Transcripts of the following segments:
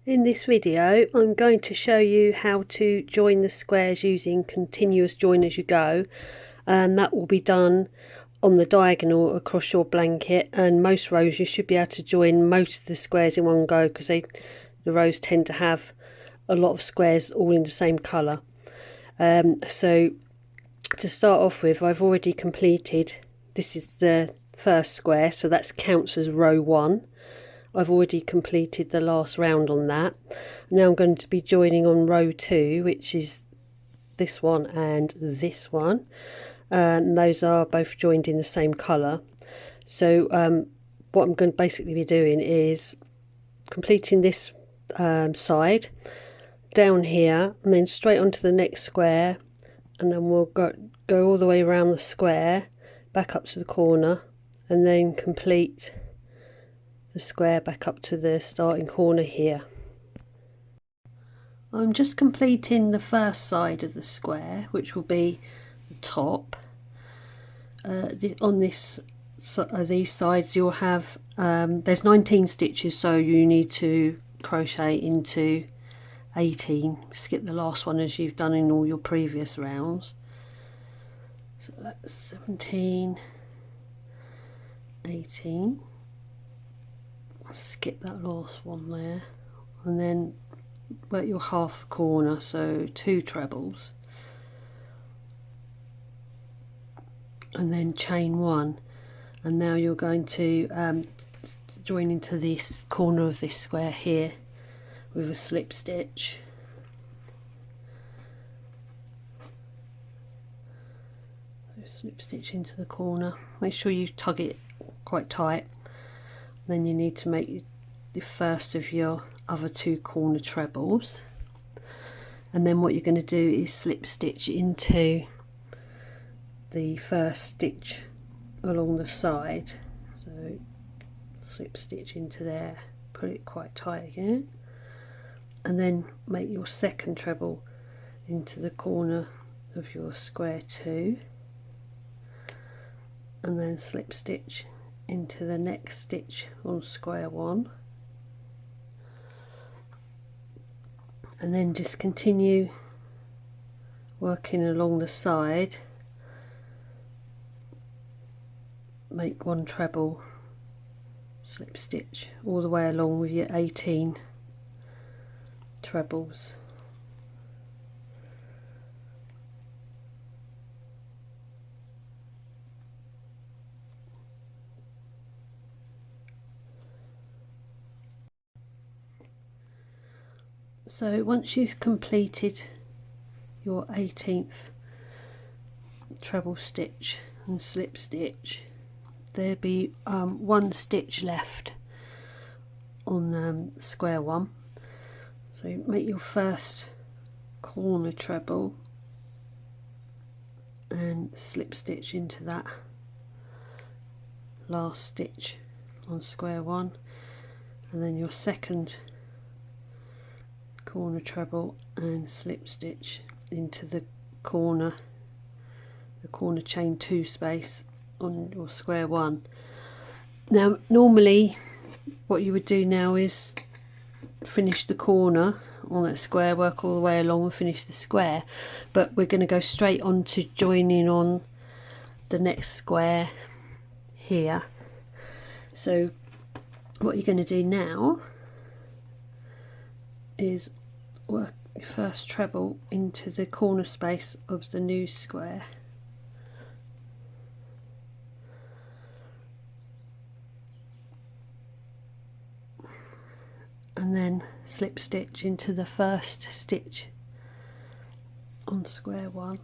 In this video I'm going to show you how to join the squares using continuous join as you go, and that will be done on the diagonal across your blanket, and most rows you should be able to join most of the squares in one go because the rows tend to have a lot of squares all in the same colour. So to start off with, I've already completed, this is the first square, so that counts as row 1. I've already completed the last round on that. Now I'm going to be joining on row 2, which is this one and this one, and those are both joined in the same colour. So what I'm going to basically be doing is completing this side down here and then straight onto the next square, and then we'll go all the way around the square back up to the corner and then complete the square back up to the starting corner here. I'm just completing the first side of the square, which will be the top. On these sides you'll have there's 19 stitches, so you need to crochet into 18. Skip the last one as you've done in all your previous rounds. So that's 17, 18. Skip that last one there, and then work your half corner, so 2 trebles, and then chain 1, and now you're going to join into this corner of this square here with a slip stitch. So slip stitch into the corner, make sure you tug it quite tight. Then you need to make the first of your other 2 corner trebles, and then what you're going to do is slip stitch into the first stitch along the side. So slip stitch into there, put it quite tight again, and then make your second treble into the corner of your square 2, and then slip stitch into the next stitch on square 1, and then just continue working along the side. Make 1 treble, slip stitch all the way along with your 18 trebles. So once you've completed your 18th treble stitch and slip stitch, there'll be 1 stitch left on square 1. So make your first corner treble and slip stitch into that last stitch on square 1, and then your second corner treble and slip stitch into the corner chain 2 space on your square 1. Now normally what you would do now is finish the corner on that square, work all the way along and finish the square, but we're going to go straight on to joining on the next square here. So what you're going to do now is work your first treble into the corner space of the new square, and then slip stitch into the first stitch on square 1,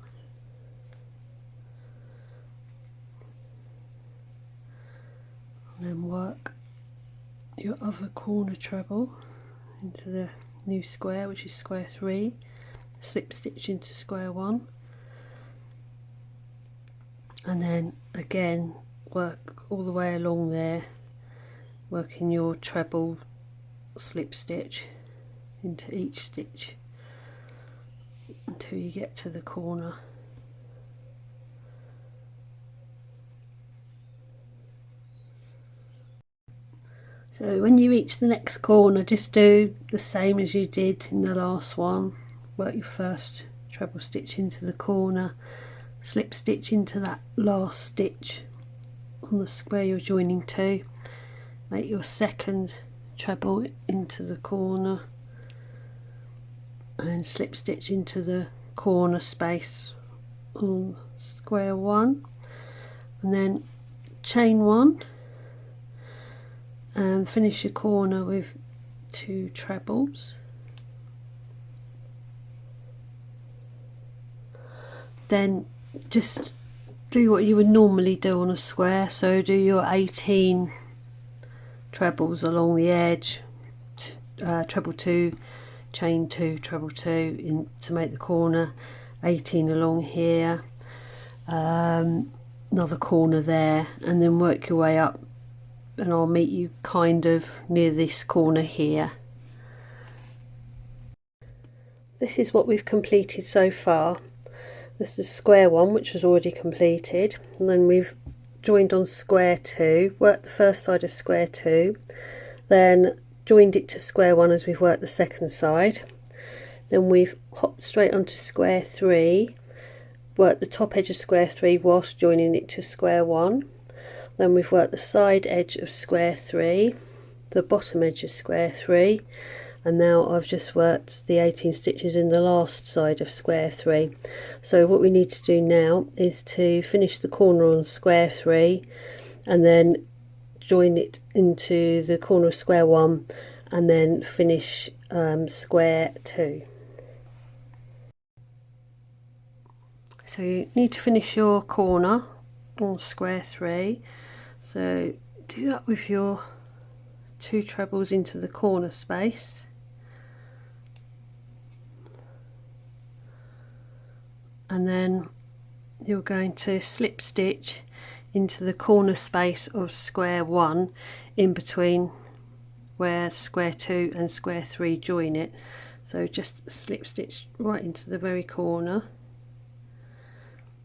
and then work your other corner treble into the new square, which is square 3, slip stitch into square 1, and then again work all the way along there, working your treble slip stitch into each stitch until you get to the corner. So when you reach the next corner, just do the same as you did in the last one. Work your first treble stitch into the corner, slip stitch into that last stitch on the square you're joining to, make your second treble into the corner and slip stitch into the corner space on square one, and then chain one and finish your corner with 2 trebles. Then just do what you would normally do on a square, so do your 18 trebles along the edge, treble 2, chain 2, treble 2 in to make the corner, 18 along here, another corner there, and then work your way up, and I'll meet you kind of near this corner here. This is what we've completed so far. This is square one, which was already completed, and then we've joined on square 2, worked the first side of square 2, then joined it to square 1 as we've worked the second side, then we've hopped straight onto square 3, worked the top edge of square 3 whilst joining it to square 1, then we've worked the side edge of square 3, the bottom edge of square 3, and now I've just worked the 18 stitches in the last side of square 3. So what we need to do now is to finish the corner on square 3 and then join it into the corner of square 1 and then finish square 2. So you need to finish your corner on square 3, so do that with your 2 trebles into the corner space, and then you're going to slip stitch into the corner space of square 1 in between where square 2 and square 3 join it. So just slip stitch right into the very corner.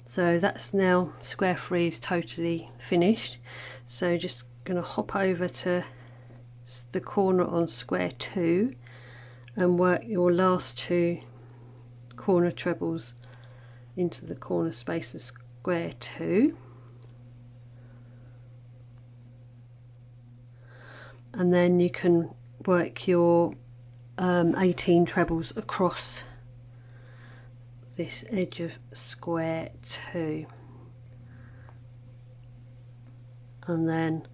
So that's now square 3 is totally finished. So just going to hop over to the corner on square 2 and work your last 2 corner trebles into the corner space of square 2, and then you can work your 18 trebles across this edge of square 2, and then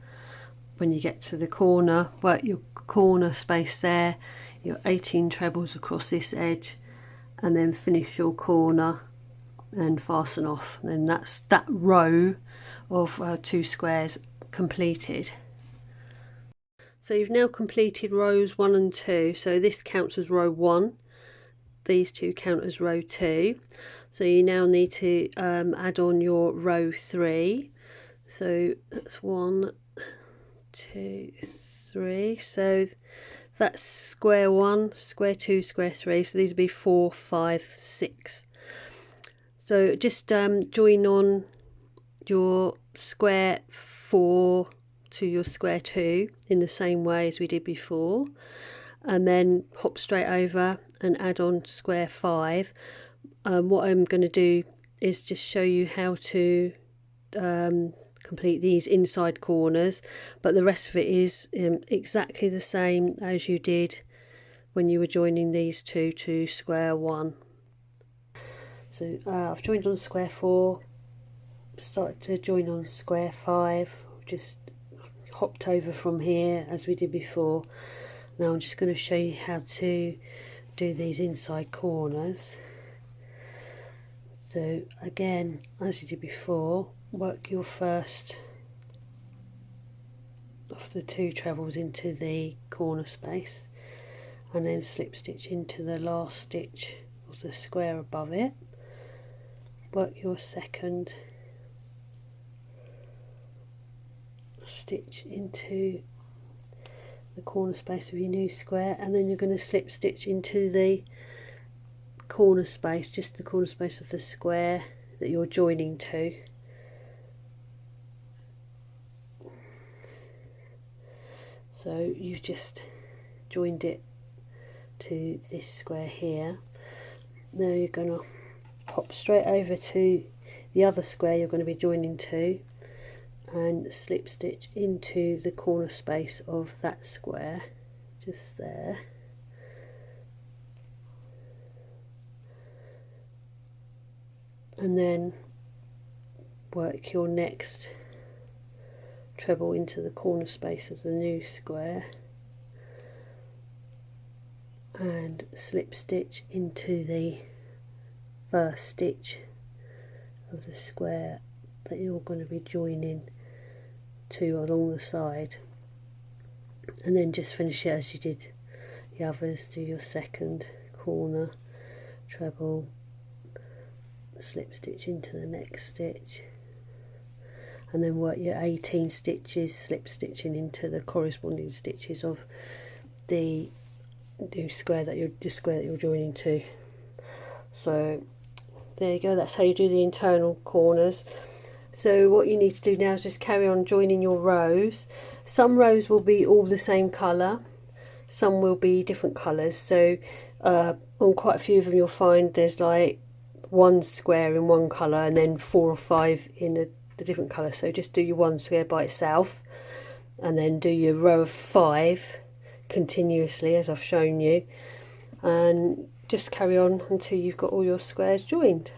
when you get to the corner, work your corner space there, your 18 trebles across this edge, and then finish your corner and fasten off, and that's that row of 2 squares completed. So you've now completed rows 1 and 2, so this counts as row 1, these 2 count as row 2, so you now need to add on your row 3, so that's 1, 2, 3, so that's square 1, square 2, square 3, so these would be 4, 5, 6. So just join on your square 4 to your square 2 in the same way as we did before, and then hop straight over and add on square 5. What I'm going to do is just show you how to complete these inside corners, but the rest of it is exactly the same as you did when you were joining these 2 to square 1. So I've joined on square 4, started to join on square 5, just hopped over from here as we did before. Now I'm just going to show you how to do these inside corners. So again, as you did before, work your first of the 2 trebles into the corner space and then slip stitch into the last stitch of the square above it. Work your second stitch into the corner space of your new square, and then you're going to slip stitch into the corner space, just the corner space of the square that you're joining to. So you've just joined it to this square here. Now you're going to hop straight over to the other square you're going to be joining to and slip stitch into the corner space of that square, just there. And then work your next treble into the corner space of the new square and slip stitch into the first stitch of the square that you're going to be joining to along the side, and then just finish it as you did the others. Do your second corner treble, slip stitch into the next stitch, and then work your 18 stitches slip stitching into the corresponding stitches of the new square that you're joining to. So there you go, that's how you do the internal corners. So what you need to do now is just carry on joining your rows. Some rows will be all the same colour, some will be different colours. So on quite a few of them you'll find there's like one square in one colour and then 4 or 5 in the different colour. So just do your one square by itself and then do your row of 5 continuously as I've shown you, and just carry on until you've got all your squares joined.